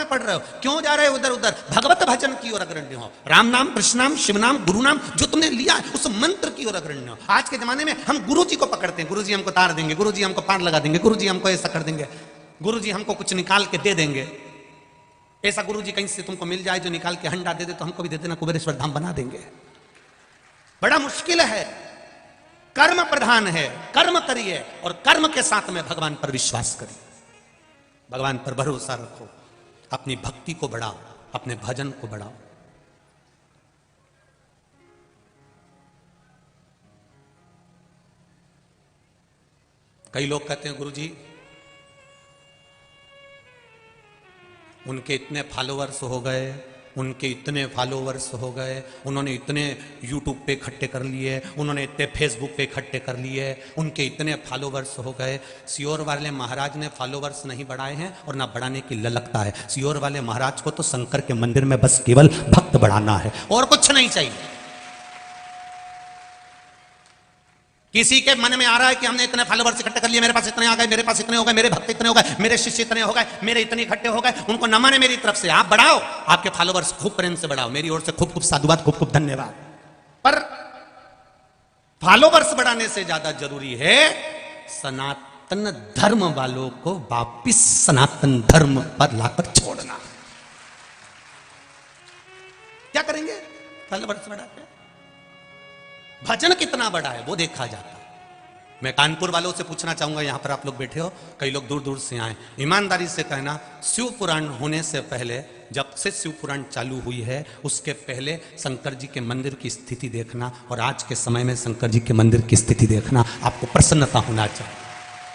में पड़ रहे हो, क्यों जा रहे हो उधर उधर? भगवत भजन की ओर अग्रणी हो, राम नाम, कृष्ण नाम, शिव नाम, गुरु नाम जो तुमने लिया है उस मंत्र की ओर अग्रणी हो। आज के जमाने में हम गुरु जी को पकड़ते हैं, गुरु जी हमको तार देंगे, गुरु जी हमको पार लगा देंगे, गुरु जी हमको ऐसा कर देंगे, गुरु जी हमको कुछ निकाल के दे देंगे। ऐसा गुरु जी कहीं से तुमको मिल जाए जो निकाल के अंडा दे दे तो हमको भी दे देना, कुबेरेश्वर धाम बना देंगे। बड़ा मुश्किल है, कर्म प्रधान है, कर्म करिए और कर्म के साथ में भगवान पर विश्वास करिए, भगवान पर भरोसा रखो, अपनी भक्ति को बढ़ाओ, अपने भजन को बढ़ाओ। कई लोग कहते हैं गुरुजी उनके इतने फॉलोअर्स हो गए, उनके इतने फॉलोअर्स हो गए, उन्होंने इतने यूट्यूब पे इकट्ठे कर लिए, उन्होंने इतने फेसबुक पे इकट्ठे कर लिए, उनके इतने फॉलोअर्स हो गए। सियोर वाले महाराज ने फॉलोअर्स नहीं बढ़ाए हैं और ना बढ़ाने की ललकता है। सियोर वाले महाराज को तो शंकर के मंदिर में बस केवल भक्त बढ़ाना है और कुछ नहीं चाहिए। किसी के मन में आ रहा है कि हमने इतने फॉलोअर्स इकट्ठे कर लिए, मेरे पास इतने आ गए, मेरे पास इतने हो गए, मेरे भक्त इतने हो गए, मेरे शिष्य इतने हो गए, मेरे इतने इकट्ठे हो गए, उनको न माने मेरी तरफ से। आप बढ़ाओ, आपके फॉलोअर्स खूब प्रेम से बढ़ाओ, मेरी ओर से खूब खूब साधुवाद, खूब खूब धन्यवाद। पर फॉलोअर्स बढ़ाने से ज्यादा जरूरी है सनातन धर्म वालों को वापिस सनातन धर्म पर लाकर छोड़ना। क्या करेंगे? फॉलोअर्स बढ़ाते, भजन कितना बड़ा है वो देखा जाता है। मैं कानपुर वालों से पूछना चाहूंगा, यहां पर आप लोग बैठे हो, कई लोग दूर दूर से आए, ईमानदारी से कहना, शिव पुराण होने से पहले, जब से शिव पुराण चालू हुई है उसके पहले शंकर जी के मंदिर की स्थिति देखना और आज के समय में शंकर जी के मंदिर की स्थिति देखना, आपको प्रसन्नता होना चाहिए।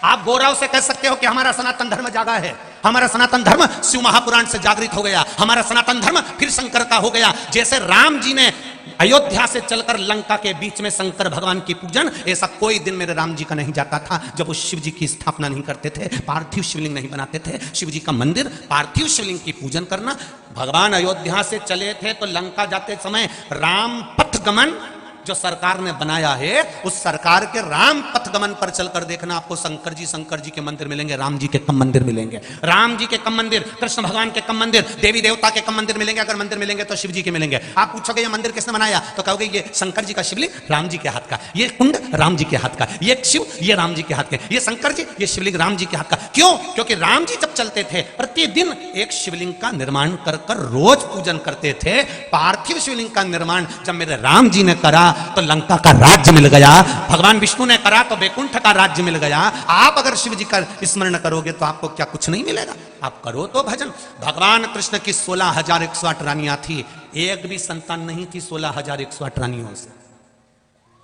आप गौरव से कह सकते हो कि हमारा सनातन धर्म जागा है, हमारा सनातन धर्म शिव महापुराण से जागृत हो गया, हमारा सनातन धर्म फिर शंकर का हो गया। जैसे राम जी ने अयोध्या से चलकर लंका के बीच में शंकर भगवान की पूजन, ऐसा कोई दिन मेरे राम जी का नहीं जाता था जब वो शिव जी की स्थापना नहीं करते थे, पार्थिव शिवलिंग नहीं बनाते थे। शिव जी का मंदिर, पार्थिव शिवलिंग की पूजन करना। भगवान अयोध्या से चले थे तो लंका जाते समय राम पथ गमन जो सरकार ने बनाया है, उस सरकार के राम पथ गमन पर चलकर देखना, आपको शंकर जी के मंदिर मिलेंगे, राम जी के कम मंदिर मिलेंगे। राम जी के कम मंदिर, कृष्ण भगवान के कम मंदिर, देवी देवता के कम मंदिर मिलेंगे। अगर मंदिर मिलेंगे तो शिव जी के मिलेंगे। आप पूछोगे ये मंदिर किसने बनाया, तो कहोगे ये शंकर जी का शिवलिंग राम जी के हाथ का, ये कुंड राम जी के हाथ का, ये शिव ये राम जी के हाथ के, ये शंकर जी ये शिवलिंग राम जी के हाथ का। क्यों? क्योंकि राम जी जब चलते थे प्रतिदिन एक शिवलिंग का निर्माण कर कर रोज पूजन करते थे। पार्थिव शिवलिंग का निर्माण जब मेरे राम जी ने करा तो लंका का राज्य मिल गया, भगवान विष्णु ने करा तो बैकुंठ का राज्य मिल गया। आप अगर शिव जी का स्मरण करोगे तो आपको क्या कुछ नहीं मिलेगा? आप करो तो भजन। भगवान कृष्ण की 16,108 रानियां थी, एक भी संतान नहीं थी 16,108 रानियों से।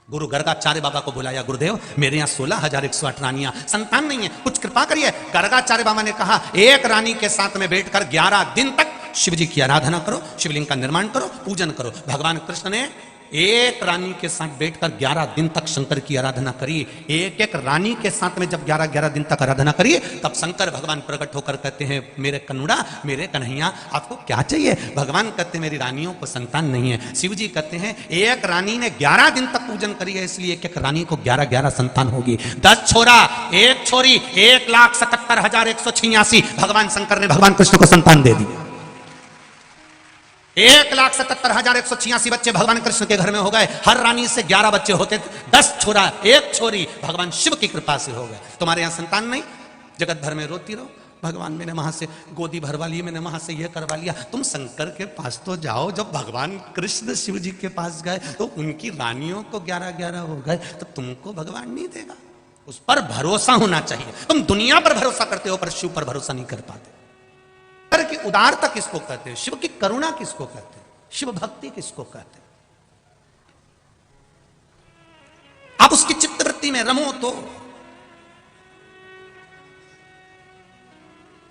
गुरु गर्गाचार्य बाबा को बुलाया, गुरुदेव मेरे यहाँ 16,108 रानियां, संतान नहीं है, कुछ कृपा करिए। गर्गाचार्य बाबा ने कहा एक रानी के साथ में बैठकर 11 दिन तक शिव जी की आराधना करो, शिवलिंग का निर्माण करो, पूजन करो। भगवान कृष्ण ने एक रानी के साथ बैठकर 11 दिन तक शंकर की आराधना करी। एक एक रानी के साथ में जब 11 दिन तक आराधना करी, तब शंकर भगवान प्रकट होकर कहते हैं मेरे कन्नुड़ा, मेरे कन्हैया, आपको क्या चाहिए? भगवान कहते हैं मेरी रानियों को संतान नहीं है। शिव जी कहते हैं एक रानी ने 11 दिन तक पूजन करी है, इसलिए एक एक रानी को 11 संतान होगी। 10 छोरा, एक छोरी, 1,77,186 भगवान शंकर ने भगवान कृष्ण को संतान दे दी। 1,77,186 बच्चे भगवान कृष्ण के घर में हो गए। हर रानी से 11 बच्चे होते थे, 10 छोरा 1 छोरी, भगवान शिव की कृपा से हो गए। तुम्हारे यहाँ संतान नहीं, जगत भर में रोती रहो, भगवान मैंने वहां से गोदी भरवा ली, मैंने वहां से यह करवा लिया। तुम शंकर के पास तो जाओ। जब भगवान कृष्ण शिव जी के पास गए तो उनकी रानियों को 11 हो गए, तो तुमको भगवान नहीं देगा। उस पर भरोसा होना चाहिए। तुम दुनिया पर भरोसा करते हो पर शिव पर भरोसा नहीं कर पाते। की उदारता किसको कहते हैं? शिव की करुणा किसको कहते हैं? शिव भक्ति किसको कहते हैं? आप उसकी चित्तवृत्ति में रमो तो।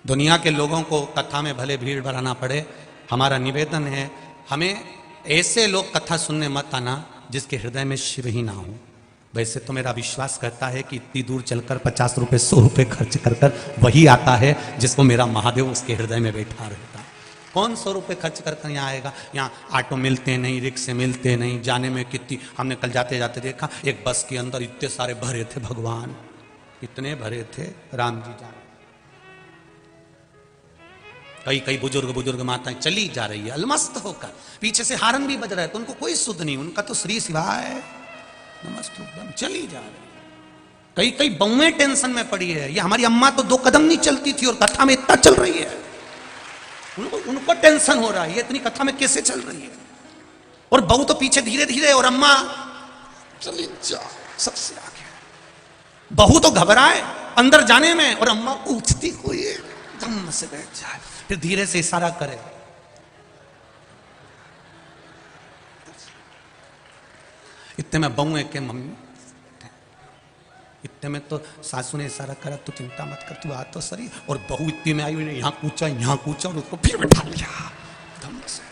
दुनिया के लोगों को कथा में भले भीड़ भराना पड़े, हमारा निवेदन है हमें ऐसे लोग कथा सुनने मत आना जिसके हृदय में शिव ही ना हो। वैसे तो मेरा विश्वास करता है कि इतनी दूर चलकर 50 रुपए 100 रुपए खर्च कर कर वही आता है जिसको मेरा महादेव उसके हृदय में बैठा रहता है। कौन 100 रुपए खर्च कर कर यहाँ आएगा? यहाँ ऑटो मिलते नहीं, रिक्शे मिलते नहीं, जाने में कितनी, हमने कल जाते जाते देखा एक बस के अंदर इतने सारे भरे थे, भगवान इतने भरे थे, राम जी जाने। कई कई बुजुर्ग बुजुर्ग माताएं चली जा रही है अलमस्त होकर, पीछे से हारन भी बज रहा है तो उनको कोई सुध नहीं, उनका तो श्री शिवाय नमस्तुभ्यम चली जा रही है। कई कई बहुएं टेंशन में पड़ी है, ये हमारी अम्मा तो 2 कदम नहीं चलती थी और कथा में इतना चल रही है, उनको टेंशन हो रहा है ये इतनी कथा में कैसे चल रही है, और बहू तो पीछे धीरे धीरे और अम्मा चली जा सबसे आगे। बहू तो घबराए अंदर जाने में और अम्मा पूछती हुई धम्म से बैठ जाए, फिर धीरे से इशारा करे। इतने में बहू है कि मम्मी, इतने में तो सासू ने इशारा करा तू चिंता मत कर, तू आ तो सही, और बहू इतनी में आई हुई यहाँ कूचा और उसको फिर बैठा लिया धम्म से।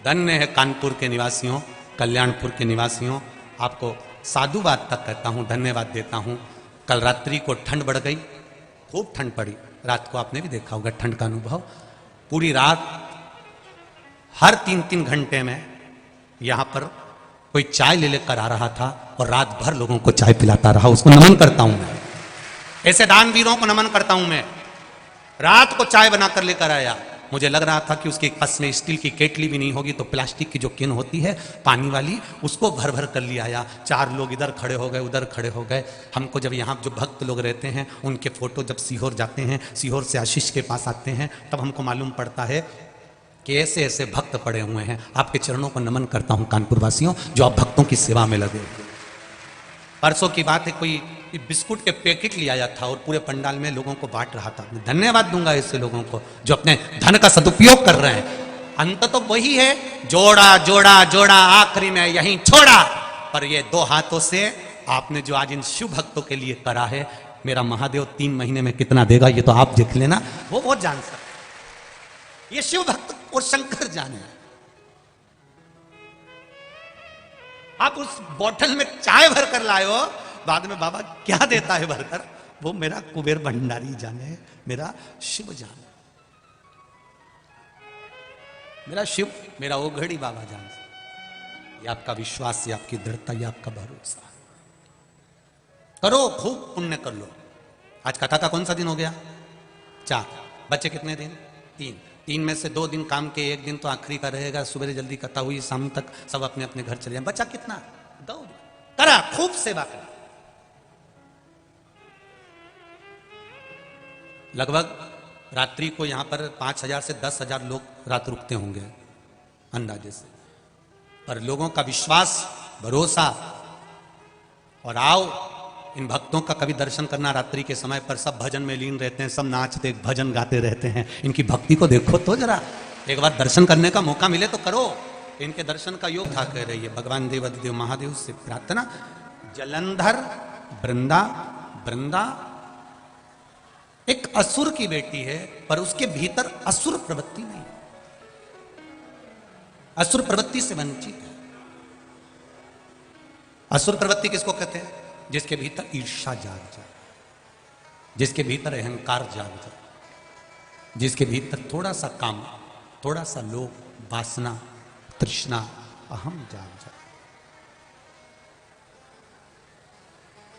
धन्य है कानपुर के निवासियों, कल्याणपुर के निवासियों, आपको साधुवाद तक कहता हूं, धन्यवाद देता हूं। कल रात्रि को ठंड बढ़ गई, खूब ठंड पड़ी रात को, आपने भी देखा होगा ठंड का अनुभव। पूरी रात हर 3-3 घंटे में यहां पर कोई चाय ले लेकर आ रहा था और रात भर लोगों को चाय पिलाता रहा, उसको नमन करता हूं मैं, ऐसे दानवीरों को नमन करता हूं मैं। रात को चाय बनाकर लेकर आया, मुझे लग रहा था कि उसके पास में स्टील की केटली भी नहीं होगी तो प्लास्टिक की जो केन होती है पानी वाली, उसको भर भर कर लिया आया। 4 लोग इधर खड़े हो गए, उधर खड़े हो गए। हमको जब यहाँ जो भक्त लोग रहते हैं उनके फोटो जब सीहोर जाते हैं, सीहोर से आशीष के पास आते हैं, तब हमको मालूम पड़ता है कि ऐसे ऐसे भक्त पड़े हुए हैं। आपके चरणों को नमन करता हूँ कानपुर वासियों, जो आप भक्तों की सेवा में लगे। परसों की बात है, कोई बिस्कुट के पैकेट ले आया था और पूरे पंडाल में लोगों को बांट रहा था। मैं धन्यवाद दूंगा ऐसे लोगों को जो अपने धन का सदुपयोग कर रहे हैं। अंत तो वही है, जोड़ा जोड़ा जोड़ा आखिरी में यहीं छोड़ा, पर ये 2 हाथों से आपने जो आज इन शिव भक्तों के लिए करा है, मेरा महादेव 3 महीने में कितना देगा ये तो आप देख लेना, वो बहुत जान सकते। ये शिव भक्त और शंकर जाने। आप उस बोतल में चाय भर कर लाए हो, बाद में बाबा क्या देता है भरकर, वो मेरा कुबेर भंडारी जाने, मेरा शिव जाने, मेरा शिव, मेरा ओघड़ी बाबा जान। ये आपका विश्वास, ये आपकी दृढ़ता, ये आपका भरोसा। करो, खूब पुण्य कर लो। आज कथा का कौन सा दिन हो गया? 4। बच्चे कितने दिन? 3 में से 2 दिन काम के, 1 दिन तो आखिरी का रहेगा। सुबह जल्दी कथा हुई, शाम तक सब अपने अपने घर चले जाए। बच्चा कितना? 2 करा, खूब सेवा करा। लगभग रात्रि को यहां पर 5000 से 10,000 लोग रात रुकते होंगे अंदाजे से, पर लोगों का विश्वास, भरोसा, और आओ इन भक्तों का कभी दर्शन करना। रात्रि के समय पर सब भजन में लीन रहते हैं, सब नाचते भजन गाते रहते हैं। इनकी भक्ति को देखो तो जरा, एक बार दर्शन करने का मौका मिले तो करो। इनके दर्शन का योग था, कह रही है भगवान देवादिदेव महादेव से प्रार्थना। जलंधर वृंदा एक असुर की बेटी है, पर उसके भीतर असुर प्रवृत्ति नहीं, असुर प्रवृत्ति से वंचित है। असुर प्रवृत्ति किसको कहते हैं? जिसके भीतर ईर्ष्या जाग जाए, जिसके भीतर अहंकार जाग जाए, जिसके भीतर थोड़ा सा काम, थोड़ा सा लोभ, वासना, तृष्णा, अहम जाग जाए।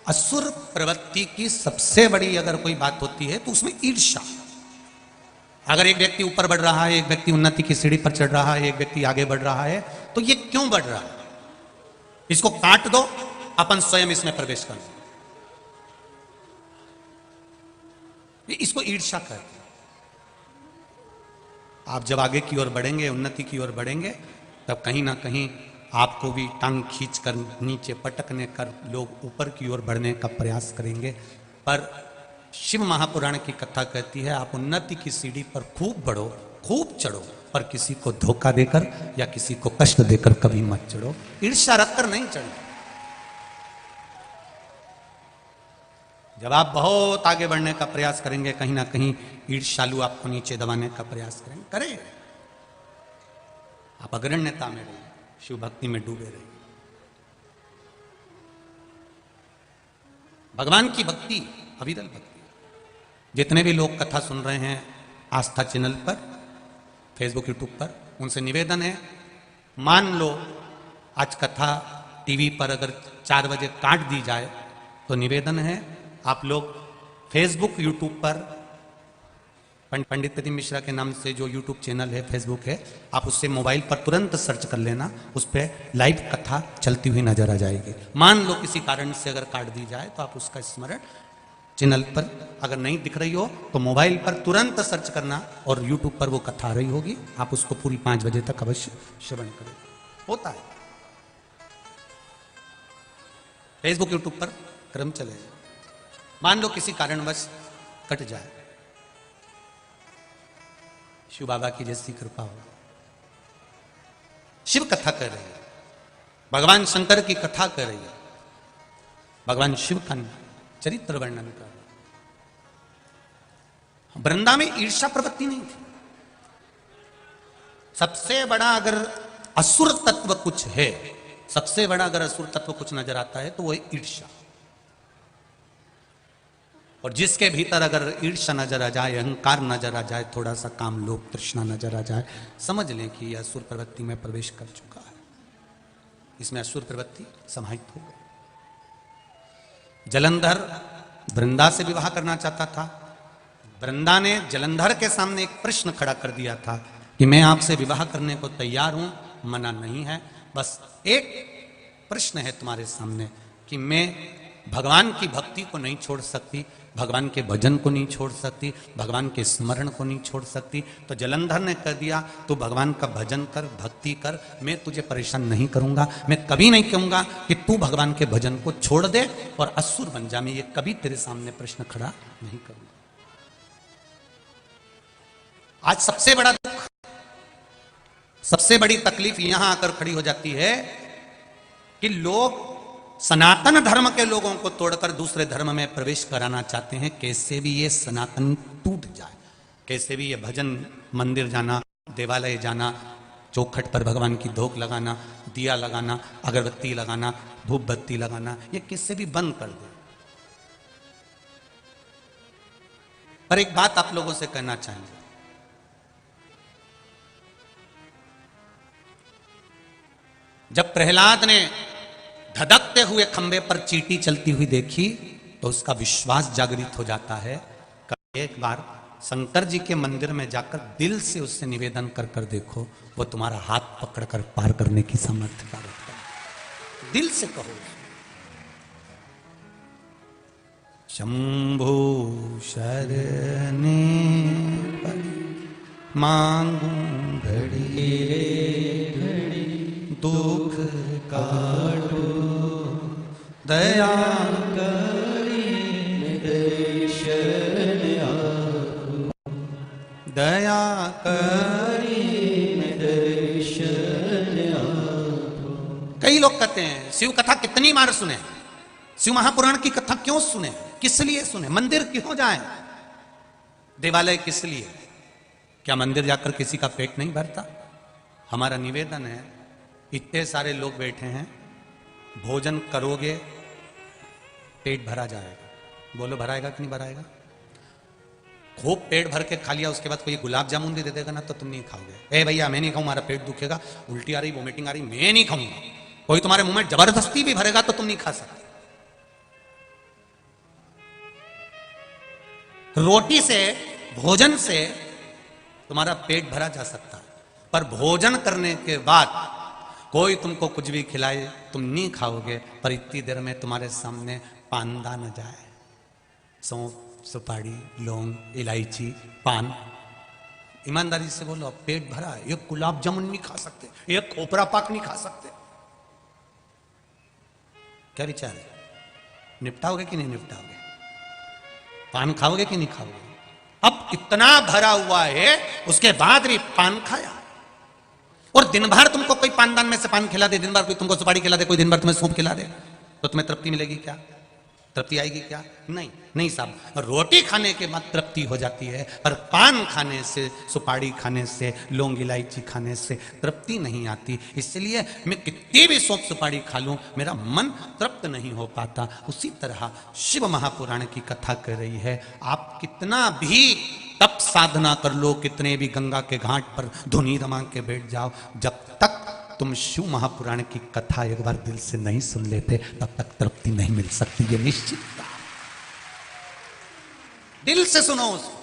असुर प्रवृत्ति की सबसे बड़ी अगर कोई बात होती है तो उसमें ईर्ष्या। अगर एक व्यक्ति ऊपर बढ़ रहा है, एक व्यक्ति उन्नति की सीढ़ी पर चढ़ रहा है, एक व्यक्ति आगे बढ़ रहा है, तो ये क्यों बढ़ रहा है? इसको काट दो, अपन स्वयं इसमें प्रवेश कर दो। इसको ईर्ष्या कहते हैं। आप जब आगे की ओर बढ़ेंगे, उन्नति की ओर बढ़ेंगे, तब कहीं ना कहीं आपको भी टांग खींच कर नीचे पटकने कर लोग ऊपर की ओर बढ़ने का प्रयास करेंगे। पर शिव महापुराण की कथा कहती है, आप उन्नति की सीढ़ी पर खूब बढ़ो, खूब चढ़ो, पर किसी को धोखा देकर या किसी को कष्ट देकर कभी मत चढ़ो। ईर्ष्या रखकर नहीं चढ़ो। जब आप बहुत आगे बढ़ने का प्रयास करेंगे, कहीं ना कहीं ईर्ष्यालु आपको नीचे दबाने का प्रयास करेंगे। करें, आप अग्रण्यता में रहिए, शिव भक्ति में डूबे रहिए। भगवान की भक्ति अविरल भक्ति। जितने भी लोग कथा सुन रहे हैं आस्था चैनल पर, फेसबुक, यूट्यूब पर, उनसे निवेदन है, मान लो आज कथा टीवी पर अगर 4 बजे काट दी जाए, तो निवेदन है आप लोग फेसबुक, यूट्यूब पर पंडित प्रदीप मिश्रा के नाम से जो यूट्यूब चैनल है, फेसबुक है, आप उससे मोबाइल पर तुरंत सर्च कर लेना, उस पर लाइव कथा चलती हुई नजर आ जाएगी। मान लो किसी कारण से अगर काट दी जाए तो आप उसका स्मरण चैनल पर अगर नहीं दिख रही हो तो मोबाइल पर तुरंत सर्च करना और यूट्यूब पर वो कथा आ रही होगी, आप उसको पूरी 5 बजे तक अवश्य श्रवण करें। होता है फेसबुक यूट्यूब पर क्रम चलेगा। मान लो किसी कारणवश कट जाए, शिव बाबा की जैसी कृपा हो, शिव कथा कर रही है, भगवान शंकर की कथा कर रही है, भगवान शिव का चरित्र वर्णन कर रही है। वृंदा में ईर्ष्या प्रवृत्ति नहीं थी। सबसे बड़ा अगर असुर तत्व कुछ है, सबसे बड़ा अगर असुर तत्व कुछ नजर आता है तो वो है ईर्ष्या। और जिसके भीतर अगर ईर्ष्या नजर आ जाए, अहंकार नजर आ जाए, थोड़ा सा काम लोभ तृष्णा नजर आ जाए, समझ लें कि यह असुर प्रवृत्ति में प्रवेश कर चुका है। इसमें असुर प्रवृत्ति समाहित हो गई। जलंधर वृंदा से विवाह करना चाहता था। वृंदा ने जलंधर के सामने एक प्रश्न खड़ा कर दिया था कि मैं आपसे विवाह करने को तैयार हूं, मना नहीं है, बस एक प्रश्न है तुम्हारे सामने कि मैं भगवान की भक्ति को नहीं छोड़ सकती, भगवान के भजन को नहीं छोड़ सकती, भगवान के स्मरण को नहीं छोड़ सकती। तो जलंधर ने कह दिया तू भगवान का भजन कर, भक्ति कर, मैं तुझे परेशान नहीं करूंगा, मैं कभी नहीं कहूंगा कि तू भगवान के भजन को छोड़ दे और असुर बन जा, मैं ये कभी तेरे सामने प्रश्न खड़ा नहीं करूंगा। आज सबसे बड़ा दुख, सबसे बड़ी तकलीफ यहां आकर खड़ी हो जाती है कि लोग सनातन धर्म के लोगों को तोड़कर दूसरे धर्म में प्रवेश कराना चाहते हैं। कैसे भी ये सनातन टूट जाए, कैसे भी ये भजन मंदिर जाना, देवालय जाना, चौखट पर भगवान की धोख लगाना, दिया लगाना, अगरबत्ती लगाना, धूप बत्ती लगाना, ये किससे भी बंद कर दे। पर एक बात आप लोगों से कहना चाहेंगे, जब प्रहलाद ने धधकते हुए खंबे पर चींटी चलती हुई देखी तो उसका विश्वास जागृत हो जाता है। एक बार शंकर जी के मंदिर में जाकर दिल से उससे निवेदन कर कर देखो, वो तुम्हारा हाथ पकड़कर पार करने की सामर्थ्य का रखता है। दिल से कहो, शंभो शरणे मांगू घड़ी दुख काटो, दया करी दर्शन आपको, दया करी दर्शन आपको। कई लोग कहते हैं शिव कथा कितनी बार सुने, शिव महापुराण की कथा क्यों सुने, किस लिए सुने, मंदिर क्यों जाएं, देवालय किस लिए? क्या मंदिर जाकर किसी का पेट नहीं भरता? हमारा निवेदन है, इतने सारे लोग बैठे हैं, भोजन करोगे पेट भरा जाएगा। बोलो भराएगा कि नहीं भराएगा? खूब पेट भर के खा लिया, उसके बाद कोई गुलाब जामुन भी दे देगा ना तो तुम नहीं खाओगे। ए भैया मैं नहीं खाऊं, हमारा पेट दुखेगा, उल्टी आ रही, वोमिटिंग आ रही, मैं नहीं खाऊंगा। कोई तुम्हारे मुंह में जबरदस्ती भी भरेगा तो तुम नहीं खा सकते। रोटी से, भोजन से तुम्हारा पेट भरा जा सकता है, पर भोजन करने के बाद कोई तुमको कुछ भी खिलाए तुम नहीं खाओगे, पर इतनी देर में तुम्हारे सामने पानदा न जाए, सौंफ, सुपारी, लौंग, इलायची, पान, ईमानदारी से बोलो पेट भरा है। एक गुलाब जामुन नहीं खा सकते, एक खोपरा पाक नहीं खा सकते। क्या विचार है? निपटाओगे कि नहीं निपटाओगे? पान खाओगे कि नहीं खाओगे? अब इतना भरा हुआ है उसके बाद भी पान खाया, और दिन भर तुमको कोई पानदान में से पान खिला दे, दिन भर कोई तुमको सुपारी खिला दे, कोई दिन भर तुम्हें सौंफ खिला दे, तो तुम्हें तृप्ति मिलेगी क्या? तृप्ति आएगी क्या? नहीं नहीं साहब, रोटी खाने के बाद तृप्ति हो जाती है, पर पान खाने से, सुपारी खाने से, लौंग इलायची खाने से तृप्ति नहीं आती। इसलिए मैं कितनी भी सौंफ सुपारी खा लूं मेरा मन तृप्त नहीं हो पाता। उसी तरह शिव महापुराण की कथा कर रही है, आप कितना भी तप साधना कर लो, कितने भी गंगा के घाट पर धुनी रमा के बैठ जाओ, जब तक तुम शिव महापुराण की कथा एक बार दिल से नहीं सुन लेते तब तक तृप्ति नहीं मिल सकती, ये निश्चित बात। दिल से सुनो उसको,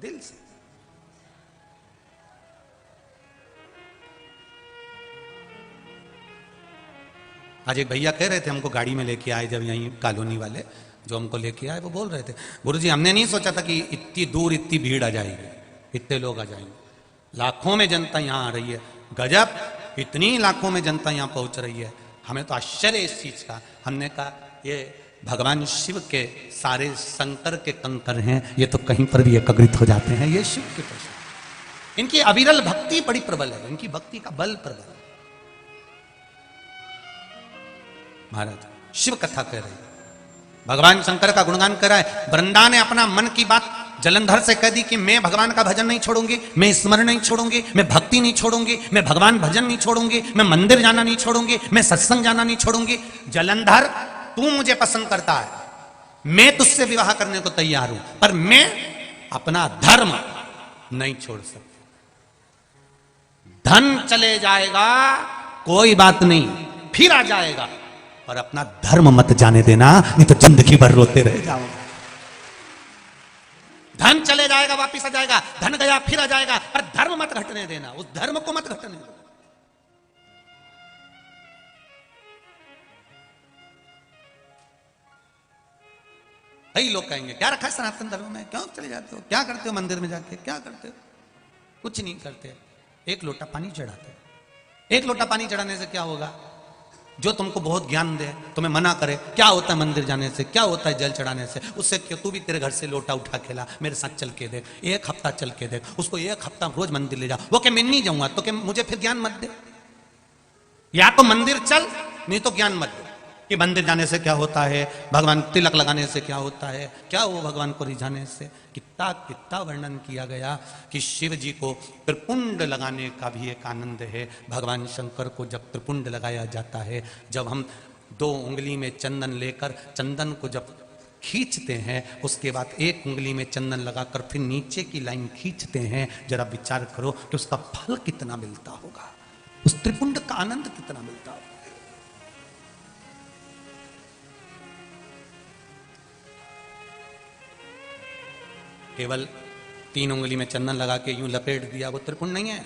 दिल से। आज एक भैया कह रहे थे हमको, गाड़ी में लेके आए जब यहीं कॉलोनी वाले जो हमको लेके आए, वो बोल रहे थे गुरुजी हमने नहीं सोचा था कि इतनी दूर इतनी भीड़ आ जाएगी, इतने लोग आ जाएंगे, लाखों में जनता यहाँ आ रही है, गजब, इतनी लाखों में जनता यहाँ पहुंच रही है, हमें तो आश्चर्य इस चीज का। हमने कहा ये भगवान शिव के सारे शंकर के कंकर हैं, ये तो कहीं पर भी एकत्रित हो जाते हैं, ये शिव के प्रश्न। इनकी अविरल भक्ति बड़ी प्रबल है, इनकी भक्ति का बल प्रबल है। महाराज शिव कथा कह रहे, भगवान शंकर का गुणगान कर रहा है। वृंदा ने अपना मन की बात जलंधर से कह दी कि मैं भगवान का भजन नहीं छोड़ूंगी, मैं स्मरण नहीं छोड़ूंगी, मैं भक्ति नहीं छोड़ूंगी, मैं भगवान भजन नहीं छोड़ूंगी, मैं मंदिर जाना नहीं छोड़ूंगी, मैं सत्संग जाना नहीं छोड़ूंगी। जलंधर तू मुझे पसंद करता है, मैं तुझसे विवाह करने को तैयार हूं, पर मैं अपना धर्म नहीं छोड़ सकती। धन चले जाएगा कोई बात नहीं, फिर आ जाएगा, और अपना धर्म मत जाने देना, नहीं तो जिंदगी भर रोते रह जाओगे। धन चले जाएगा वापिस आ जाएगा, धन गया फिर आ जाएगा, पर धर्म मत घटने देना, उस धर्म को मत घटने देना। कई लोग कहेंगे क्या रखा है सनातन धर्म में, क्यों चले जाते हो, क्या करते हो मंदिर में जाके, क्या करते हो? कुछ नहीं करते, एक लोटा पानी चढ़ाते। एक लोटा पानी चढ़ाने से क्या होगा? जो तुमको बहुत ज्ञान दे, तुम्हें मना करे क्या होता है मंदिर जाने से, क्या होता है जल चढ़ाने से, उससे क्यों, तू भी तेरे घर से लोटा उठा के ला, मेरे साथ चल के देख, एक हफ्ता चल के देख, उसको एक हफ्ता रोज मंदिर ले जा। वो क्या मैं नहीं जाऊंगा तो क्या मुझे फिर ज्ञान मत दे, या तो मंदिर चल नहीं तो ज्ञान मत दे कि मंदिर जाने से क्या होता है, भगवान तिलक लगाने से क्या होता है, क्या वो भगवान को रिझाने से। कितना कितना वर्णन किया गया कि शिव जी को त्रिपुंड लगाने का भी एक आनंद है। भगवान शंकर को जब त्रिपुंड लगाया जाता है, जब हम 2 उंगली में चंदन लेकर चंदन को जब खींचते हैं, उसके बाद 1 उंगली में चंदन लगाकर फिर नीचे की लाइन खींचते हैं, जरा विचार करो कि उसका फल कितना मिलता होगा, उस त्रिपुंड का आनंद कितना मिलता होगा। केवल 3 उंगली में चंदन लगा के यूं लपेट दिया वो त्रिपुंड नहीं है।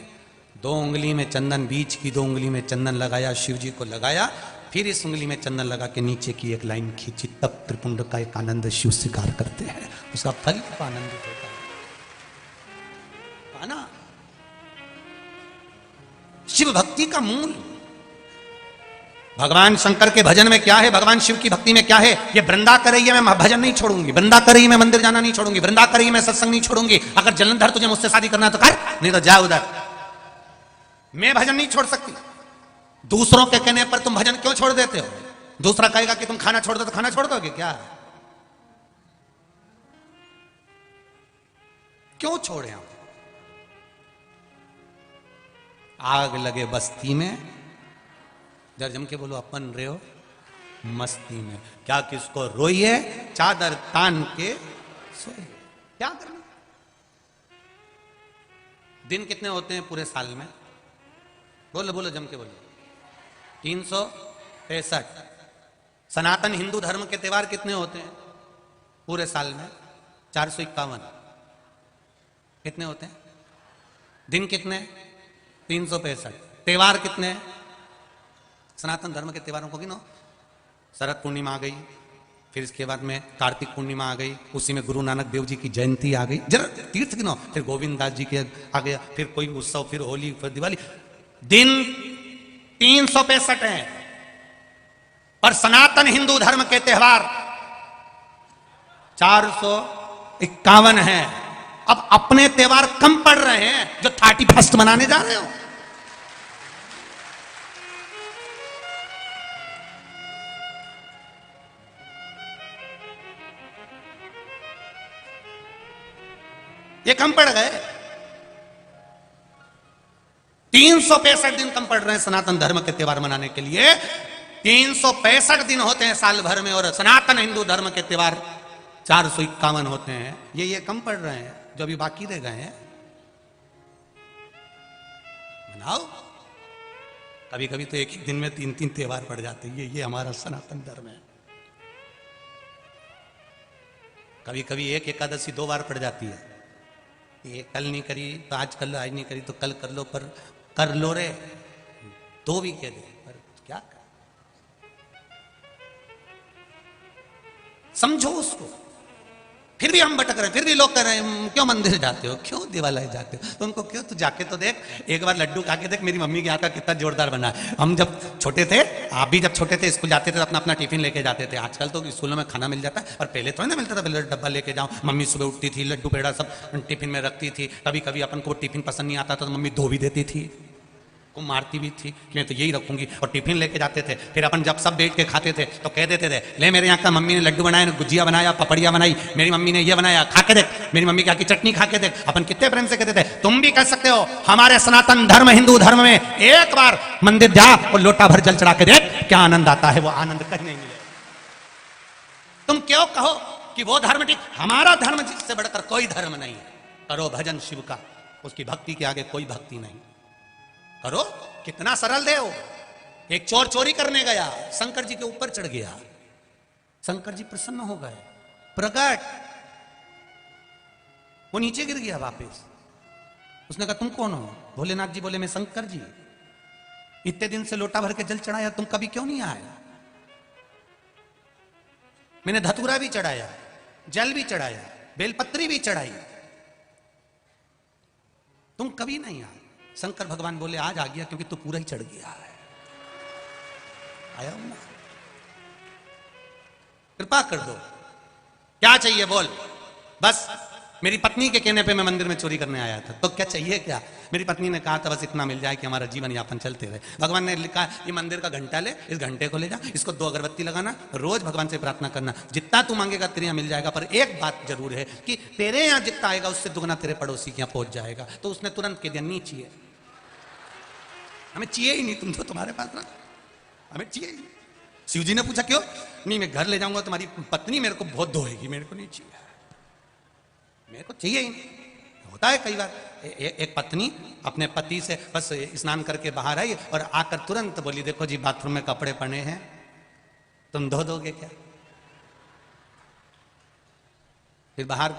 2 उंगली में चंदन, बीच की 2 उंगली में चंदन लगाया, शिव जी को लगाया, फिर इस उंगली में चंदन लगा के नीचे की एक लाइन खींची, तब त्रिपुंड का एक आनंद शिव स्वीकार करते हैं, उसका फल का आनंदित होता है ना। शिव भक्ति का मूल, भगवान शंकर के भजन में क्या है, भगवान शिव की भक्ति में क्या है। ये वृंदा कर रही है मैं भजन नहीं छोड़ूंगी, वृंदा कर रही है मैं मंदिर जाना नहीं छोड़ूंगी, वृंदा कर रही है मैं सत्संग नहीं छोड़ूंगी। अगर जलंधर तुझे मुझसे शादी करना तो कर, नहीं तो जा उधर, मैं भजन नहीं छोड़ सकती। दूसरों के कहने पर तुम भजन क्यों छोड़ देते हो? दूसरा कहेगा कि तुम खाना छोड़ दो तो खाना छोड़ दोगे क्या? क्यों छोड़े हम? आग लगे बस्ती में, जर जम के बोलो अपन रहे हो मस्ती में, क्या किसको रोइए चादर तान के सोइए, क्या करना। दिन कितने होते हैं पूरे साल में? बोलो बोलो जम के बोलो। 365। सनातन हिंदू धर्म के त्योहार कितने होते हैं पूरे साल में? 451। कितने होते हैं? दिन कितने? 365। त्योहार कितने? सनातन धर्म के त्योहारों को गिनो। शरद पूर्णिमा आ गई, फिर इसके बाद में कार्तिक पूर्णिमा आ गई, उसी में गुरु नानक देव जी की जयंती आ गई, जरा तीर्थ गिनो, फिर गोविंद दास जी के आ गया, फिर कोई उत्सव, फिर होली, फिर दिवाली। दिन 365 हैं, पर सनातन हिंदू धर्म के त्योहार 451 हैं। अब अपने त्योहार कम पड़ रहे हैं जो 31 मनाने जा रहे हो। ये कम पड़ गए। 365 दिन कम पड़ रहे हैं सनातन धर्म के त्योहार मनाने के लिए। 365 दिन होते हैं साल भर में, और सनातन हिंदू धर्म के त्योहार 451 होते हैं। ये कम पड़ रहे हैं जो अभी बाकी रह गए हैं। मनाओ, कभी कभी तो एक ही दिन में 3-3 त्योहार पड़ जाते हैं। ये हमारा सनातन धर्म है। कभी कभी एक एकादशी 2 बार पड़ जाती है। ये कल नहीं करी तो आज कर लो, आज नहीं करी तो कल कर लो, पर कर लो रे, 2 भी कह दे, पर क्या कर? समझो उसको। फिर भी हम भटक रहे हैं, फिर भी लोग कह रहे हैं क्यों मंदिर जाते हो, क्यों दिवालय जाते हो, तो उनको क्यों, तो जाके तो देख, एक बार लड्डू खा के देख मेरी मम्मी के यहाँ का कितना जोरदार बना है। हम जब छोटे थे, आप भी जब छोटे थे स्कूल जाते थे तो अपना अपना टिफिन लेके जाते थे। आजकल तो स्कूलों में खाना मिल जाता है, और पहले थोड़ी ना मिलता था, पहले डब्बा लेके जाओ, मम्मी सुबह उठती थी, लड्डू पेड़ा सब टिफिन में रखती थी। कभी कभी अपन को टिफिन पसंद नहीं आता था तो मम्मी धो भी देती थी, को मारती भी थी कि मैं तो यही रखूंगी, और टिफिन लेके जाते थे। फिर अपन जब सब बैठ के खाते थे तो कह देते थे, ले मेरे यहाँ का मम्मी ने लड्डू बनाया, गुजिया बनाया, पपड़िया बनाई, मेरी मम्मी ने ये बनाया, खा के देख, मेरी मम्मी क्या की चटनी खा के देख। अपन कितने प्रेम से कहते थे, तुम भी कर सकते हो। हमारे सनातन धर्म, हिंदू धर्म में एक बार मंदिर जा और लोटा भर जल चढ़ा के देख, क्या आनंद आता है, वो आनंद कहीं नहीं मिले। तुम क्यों कहो कि वो धर्म ठीक, हमारा धर्म जिससे बढ़कर कोई धर्म नहीं है। करो भजन शिव का, उसकी भक्ति के आगे कोई भक्ति नहीं। करो, कितना सरल देव। एक चोर चोरी करने गया, शंकर जी के ऊपर चढ़ गया, शंकर जी प्रसन्न हो गए, प्रकट, वो नीचे गिर गया वापस। उसने कहा तुम कौन हो? भोलेनाथ जी बोले मैं शंकर जी, इतने दिन से लोटा भर के जल चढ़ाया, तुम कभी क्यों नहीं आए? मैंने धतूरा भी चढ़ाया, जल भी चढ़ाया, बेलपत्री भी चढ़ाई, तुम कभी नहीं आए। शंकर भगवान बोले आज आ गया क्योंकि तू पूरा ही चढ़ गया है, आया हूं ना, कृपा कर दो, क्या चाहिए बोल। बस मेरी पत्नी के कहने पे मैं मंदिर में चोरी करने आया था, तो क्या चाहिए क्या? मेरी पत्नी ने कहा था बस इतना मिल जाए कि हमारा जीवन यापन चलते रहे। भगवान ने लिखा ये मंदिर का घंटा ले, इस घंटे को ले जा, इसको 2 अगरबत्ती लगाना, रोज भगवान से प्रार्थना करना, जितना तू मांगेगा तेरे यहाँ मिल जाएगा। पर एक बात जरूर है कि तेरे यहाँ जितना आएगा उससे दुगना तेरे पड़ोसी के यहाँ पहुंच जाएगा। तो उसने तुरंत कह दिया नहीं चाहिए, हमें चाहिए ही नहीं, तुम तो तुम्हारे पास रखो, हमें चाहिए ही नहीं। शिव जी ने पूछा क्यों? नहीं मैं घर ले जाऊंगा तुम्हारी पत्नी मेरे को बहुत दोहेगी, मेरे को नहीं चाहिए, मेरे को चाहिए ही नहीं। होता है कई बार एक पत्नी अपने पति से बस स्नान करके बाहर आई और आकर तुरंत बोली देखो जी बाथरूम में कपड़े पड़े हैं, तुम धो दोगे क्या? फिर बाहर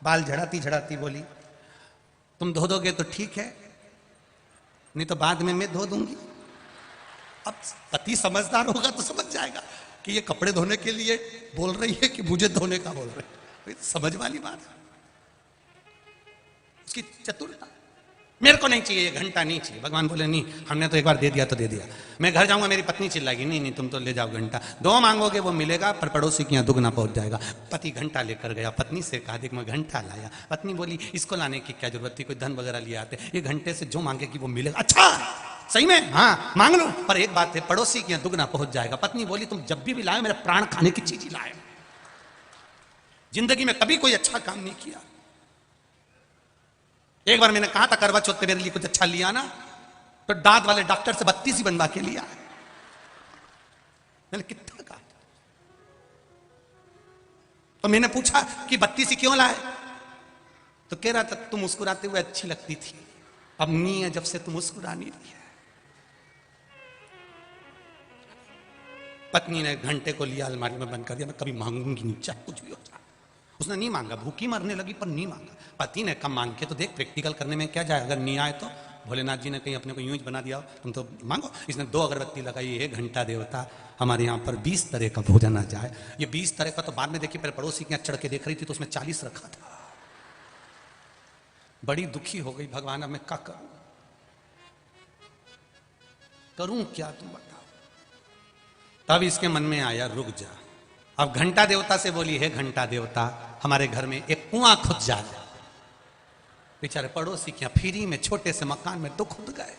बाल झड़ाती झड़ाती बोली तुम धो दोगे तो ठीक है, नहीं तो बाद में मैं धो दूंगी। अब पति समझदार होगा तो समझ जाएगा कि ये कपड़े धोने के लिए बोल रही है कि मुझे धोने का बोल रही है। समझ वाली बात है उसकी चतुरता। मेरे को नहीं चाहिए, ये घंटा नहीं चाहिए। भगवान बोले नहीं, हमने तो एक बार दे दिया तो दे दिया, मैं घर जाऊंगा मेरी पत्नी चिल्लाएगी नहीं नहीं तुम तो ले जाओ घंटा, 2 मांगोगे वो मिलेगा पर पड़ोसी के यहाँ दुगना पहुंच जाएगा। पति घंटा लेकर गया, पत्नी से कहा देख मैं घंटा लाया। पत्नी बोली इसको लाने की क्या जरूरत थी, कोई धन वगैरह लिए आते, ये घंटे से जो मांगेगी वो मिलेगा। अच्छा सही में, हाँ मांग लो, पर एक बात है पड़ोसी के यहाँ दुगना पहुंच जाएगा। पत्नी बोली तुम जब भी लाए मेरे प्राण खाने की चीज ही लाए, जिंदगी में कभी कोई अच्छा काम नहीं किया। एक बार मैंने कहा था करवा चौथ पे मेरे लिए कुछ अच्छा लिया ना, तो दांत वाले डॉक्टर से 32 ही बनवा के लिया। मैंने कितना कहा, तो मैंने पूछा कि 32 ही क्यों लाए, तो कह रहा था तुम मुस्कुराते हुए अच्छी लगती थी, अब नहीं है जब से तुम मुस्कुरा नहीं रही है। पत्नी ने घंटे को लिया, अलमारी में बंद कर दिया, मैं कभी मांगूंगी नहीं चाहे कुछ भी हो जाए। उसने नहीं मांगा, भूखी मरने लगी पर नहीं मांगा। पति ने कम मांग के तो देख प्रैक्टिकल करने में क्या जाए, अगर नहीं आए तो भोलेनाथ जी ने कहीं अपने को यूं ही बना दिया तुम तो मांगो। इसने 2 अगरबत्ती लगाई, 1 घंटा देवता हमारे यहाँ पर 20 तरह का भोजन आ जाए। ये 20 तरह का तो बाद में देखिए, पहले पड़ोसी के यहाँ चढ़ के देख रही थी तो उसमें 40 रखा था। बड़ी दुखी हो गई, भगवान अब मैं क्या करूं, करूं क्या तुम बताओ। तब इसके मन में आया रुक जा। अब घंटा देवता से बोली है घंटा देवता हमारे घर में एक कुआं खुद जा। बेचारे पड़ोसी क्या फ्री में छोटे से मकान में तो खुद गए।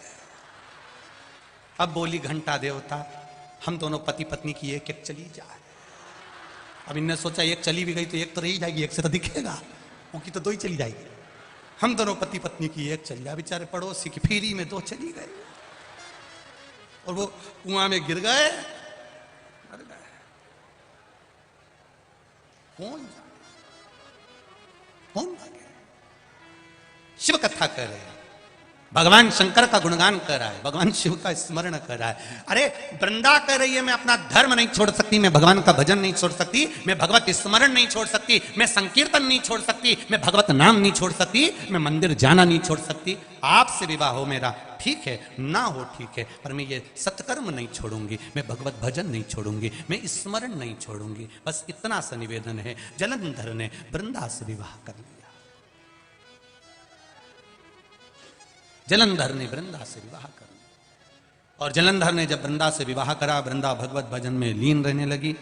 अब बोली घंटा देवता हम दोनों पति पत्नी की एक एक चली जाए। अब इनने सोचा एक चली भी गई तो एक तो रही जाएगी, एक से तो दिखेगा, वो की तो 2 ही चली जाएगी। हम दोनों पति पत्नी की एक चली जाए। बेचारे पड़ोसी की फ्री में 2 चली गई और वो कुआं में गिर गए। कौन कौन भागे? शिव कथा कर रहे हैं, भगवान शंकर का गुणगान कर रहा है, भगवान शिव का स्मरण कर रहा है। अरे वृंदा कह रही है मैं अपना धर्म नहीं छोड़ सकती, मैं भगवान का भजन नहीं छोड़ सकती, मैं भगवत स्मरण नहीं छोड़ सकती, मैं संकीर्तन नहीं छोड़ सकती, मैं भगवत नाम नहीं छोड़ सकती, मैं मंदिर जाना नहीं छोड़ सकती। आपसे विवाह हो मेरा ठीक है, ना हो ठीक है, पर मैं ये सत्कर्म नहीं छोड़ूंगी, मैं भगवत भजन नहीं छोड़ूंगी, मैं स्मरण नहीं छोड़ूंगी। बस इतना सा निवेदन है। जलंधर ने वृंदा से विवाह कर लिया। जलंधर ने वृंदा से विवाह कर लिया। और जलंधर ने जब वृंदा से विवाह करा, वृंदा भगवत भजन में लीन रहने लगी।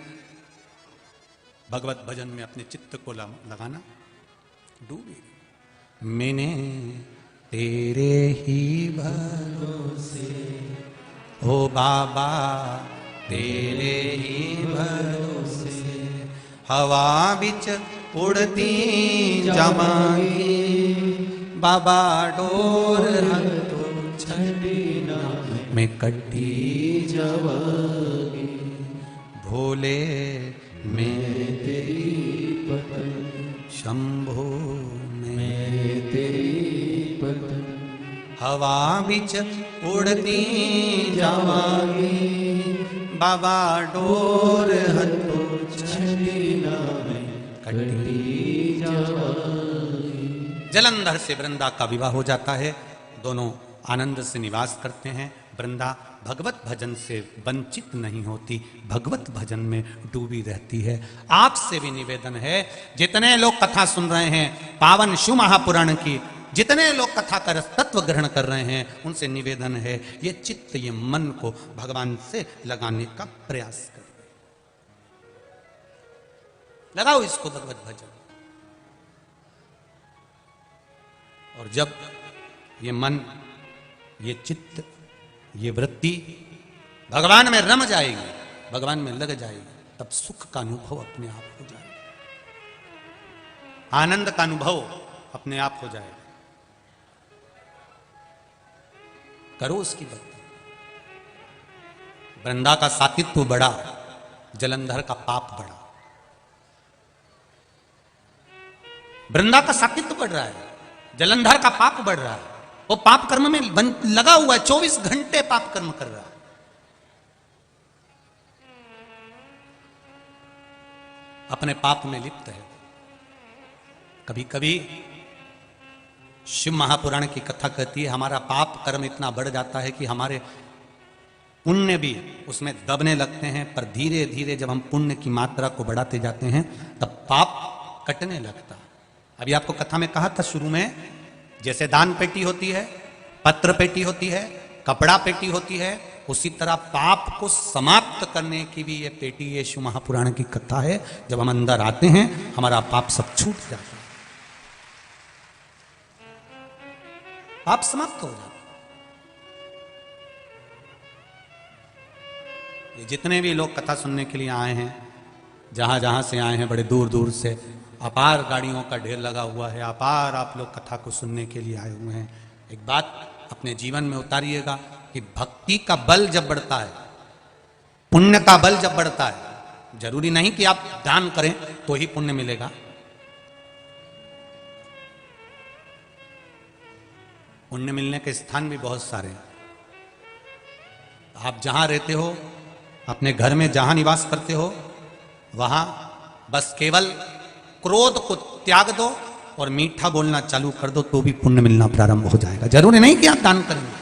भगवत भजन में अपने चित्त को लगाना डूबी। मैंने तेरे ही भरोसे ओ बाबा, तेरे ही भरोसे हवा बिच उड़ती जमाई, बाबा डोर तो छड़ी ना मैं कटी जवागी, भोले मैं तेरी पतन, शंभो मैं तेरी पतन, हवा बिच उड़ती जवागी, बाबा डोर तो छड़ी ना मैं कटी जवागी। जलंधर से वृंदा का विवाह हो जाता है। दोनों आनंद से निवास करते हैं। वृंदा भगवत भजन से वंचित नहीं होती, भगवत भजन में डूबी रहती है। आपसे भी निवेदन है, जितने लोग कथा सुन रहे हैं पावन शिव महापुराण की, जितने लोग कथा का तत्व ग्रहण कर रहे हैं, उनसे निवेदन है ये चित्त, ये मन को भगवान से लगाने का प्रयास करें। लगाओ इसको भगवत भजन। और जब ये मन, ये चित्त, ये वृत्ति भगवान में रम जाएगी, भगवान में लग जाएगी, तब सुख का अनुभव अपने आप हो जाएगा, आनंद का अनुभव अपने आप हो जाएगा। करो उसकी भक्ति। वृंदा का सातित्व बढ़ा, जलंधर का पाप बढ़ा। वृंदा का सातित्व बढ़ रहा है, जलंधर का पाप बढ़ रहा है। वो पाप कर्म में लगा हुआ है, 24 घंटे पाप कर्म कर रहा है। अपने पाप में लिप्त है। कभी कभी शिव महापुराण की कथा कहती है हमारा पाप कर्म इतना बढ़ जाता है कि हमारे पुण्य भी उसमें दबने लगते हैं, पर धीरे धीरे जब हम पुण्य की मात्रा को बढ़ाते जाते हैं तब पाप कटने लगता। अभी आपको कथा में कहा था शुरू में, जैसे दान पेटी होती है, पत्र पेटी होती है, कपड़ा पेटी होती है, उसी तरह पाप को समाप्त करने की भी ये पेटी, ये शिव महापुराण की कथा है। जब हम अंदर आते हैं हमारा पाप सब छूट जाता है, पाप समाप्त हो जाता है। ये जितने भी लोग कथा सुनने के लिए आए हैं, जहां जहां से आए हैं, बड़े दूर दूर से, अपार गाड़ियों का ढेर लगा हुआ है, अपार आप लोग कथा को सुनने के लिए आए हुए हैं। एक बात अपने जीवन में उतारिएगा कि भक्ति का बल जब बढ़ता है, पुण्य का बल जब बढ़ता है, जरूरी नहीं कि आप दान करें तो ही पुण्य मिलेगा। पुण्य मिलने के स्थान भी बहुत सारे हैं। आप जहां रहते हो, अपने घर में जहां निवास करते हो, वहां बस केवल क्रोध को त्याग दो और मीठा बोलना चालू कर दो तो भी पुण्य मिलना प्रारंभ हो जाएगा। जरूरी नहीं कि आप दान करेंगे।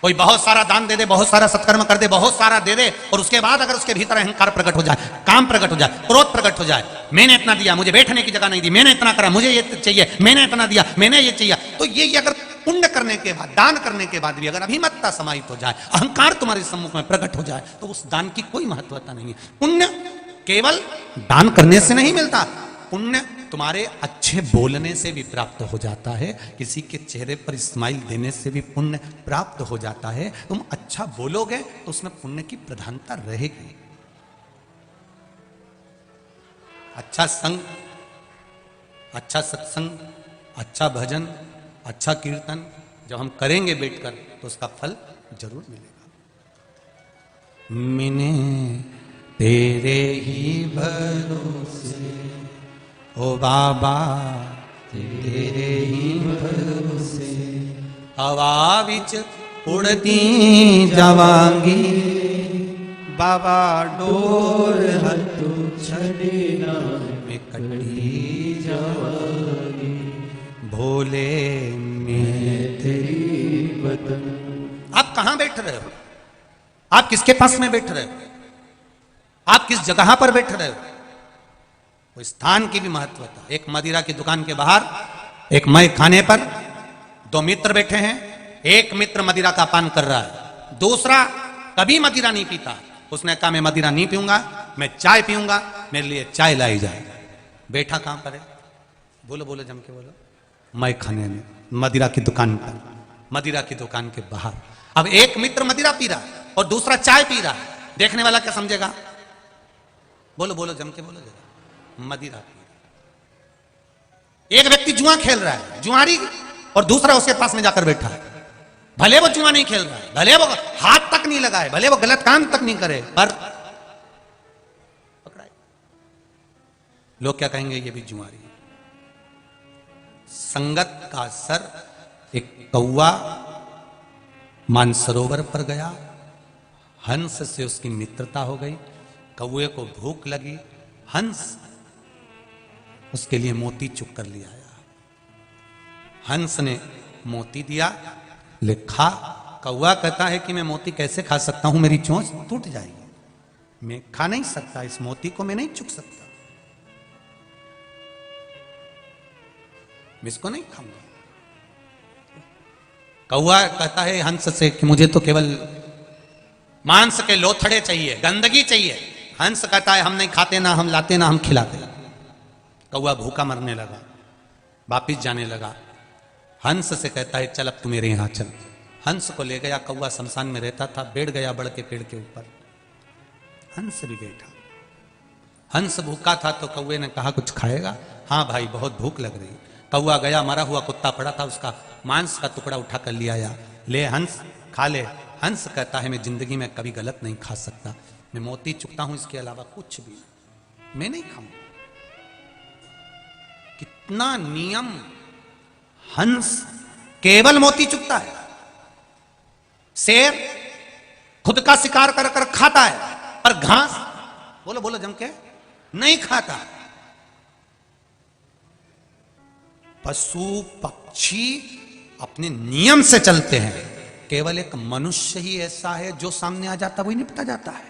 कोई बहुत सारा दान दे दे, बहुत सारा सत्कर्म कर दे, बहुत सारा दे दे, और उसके बाद अगर उसके भीतर अहंकार प्रकट हो जाए, काम प्रकट हो जाए, क्रोध प्रकट हो जाए, मैंने इतना दिया, मुझे बैठने की जगह नहीं दी, मैंने इतना करा, मुझे ये चाहिए, मैंने इतना दिया, मैंने ये चाहिए, तो ये अगर पुण्य करने के बाद, दान करने के बाद भी अगर अभिमत्ता समाहित हो जाए, अहंकार तुम्हारे सम्मुख में प्रकट हो जाए, तो उस दान की कोई महत्वता नहीं है। पुण्य केवल दान करने से नहीं मिलता, पुण्य तुम्हारे अच्छे बोलने से भी प्राप्त हो जाता है। किसी के चेहरे पर स्माइल देने से भी पुण्य प्राप्त हो जाता है। तुम अच्छा बोलोगे तो उसमें पुण्य की प्रधानता रहेगी। अच्छा संग, अच्छा सत्संग, अच्छा भजन, अच्छा कीर्तन जब हम करेंगे बैठकर तो उसका फल जरूर मिलेगा। मैंने तेरे ही भरोसे ओ बाबा, तेरे ही भरोसे हवा विच उड़ती जावांगी, बाबा डोर हथू छड़े ना मैं कटी जावांगी, भोले मैं तेरी बदन। आप कहां बैठ रहे हो? आप किसके पास में बैठ रहे हो? आप किस जगह पर बैठ रहे हो? वो स्थान की भी महत्वता। एक मदिरा की दुकान के बाहर एक मय खाने पर दो मित्र बैठे हैं। एक मित्र मदिरा का पान कर रहा है, दूसरा कभी मदिरा नहीं पीता। उसने कहा मैं मदिरा नहीं पीऊंगा, मैं चाय पीऊंगा, मेरे लिए चाय लाई जाए। बैठा कहां पर है? बोलो बोलो, जम के बोलो। मय खाने में, मदिरा की दुकान पर, मदिरा की दुकान के बाहर। अब एक मित्र मदिरा पी रहा है और दूसरा चाय पी रहा है। देखने वाला क्या समझेगा? बोलो बोलो, जम के बोलो जरा। मदिरा पी रहा। एक व्यक्ति जुआ खेल रहा है, जुआरी, और दूसरा उसके पास में जाकर बैठा है। भले वो जुआ नहीं खेल रहा है, भले वो हाथ तक नहीं लगाए, भले वो गलत काम तक नहीं करे, पर पकड़ाए। लोग क्या कहेंगे? ये भी जुआरी। संगत का असर। एक कौवा मानसरोवर पर गया, हंस से उसकी मित्रता हो गई। कौवे को भूख लगी, हंस उसके लिए मोती चुग कर ले आया। हंस ने मोती दिया, लिखा। कौवा कहता है कि मैं मोती कैसे खा सकता हूं, मेरी चोंच टूट जाएगी, मैं खा नहीं सकता, इस मोती को मैं नहीं चुग सकता, मैं इसको नहीं खाऊंगा। कौवा कहता है हंस से कि मुझे तो केवल मांस के लोथड़े चाहिए, गंदगी चाहिए। हंस कहता है हम नहीं खाते, ना हम लाते, ना हम खिलाते। कौवा भूखा मरने लगा, वापिस जाने लगा। हंस से कहता है चल अब तू मेरे यहां चल। हंस को ले गया। कौवा शमशान में रहता था, बैठ गया बड़ के पेड़ के ऊपर। हंस भी बैठा। हंस भूखा था तो कौवे ने कहा कुछ खाएगा? हाँ भाई, बहुत भूख लग रही। कौवा गया, मरा हुआ कुत्ता पड़ा था, उसका मांस का टुकड़ा उठा कर ले आया। ले हंस, खा ले। हंस कहता है मैं जिंदगी में कभी गलत नहीं खा सकता, मैं मोती चुकता हूं, इसके अलावा कुछ भी मैं नहीं खाऊंगा। कितना नियम! हंस केवल मोती चुगता है। शेर खुद का शिकार कर कर खाता है, पर घास, बोलो बोलो जम के, नहीं खाता। पशु पक्षी अपने नियम से चलते हैं। केवल एक मनुष्य ही ऐसा है जो सामने आ जाता वही निपटा जाता है।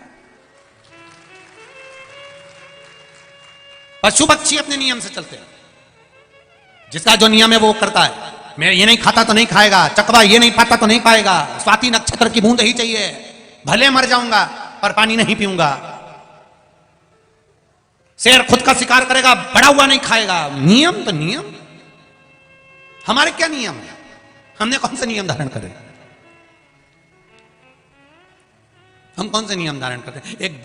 पशु पक्षी अपने नियम से चलते हैं। जिसका जो नियम है वो करता है। मैं ये नहीं खाता तो नहीं खाएगा, चकवा ये नहीं पाता तो नहीं पाएगा, स्वाति नक्षत्र की बूंद ही चाहिए, भले मर जाऊंगा पर पानी नहीं पीऊंगा। शेर खुद का शिकार करेगा, बड़ा हुआ नहीं खाएगा। नियम तो नियम। हमारे क्या नियम है? हमने कौन से नियम धारण करे? हम कौन से नियम धारण करते हैं? एक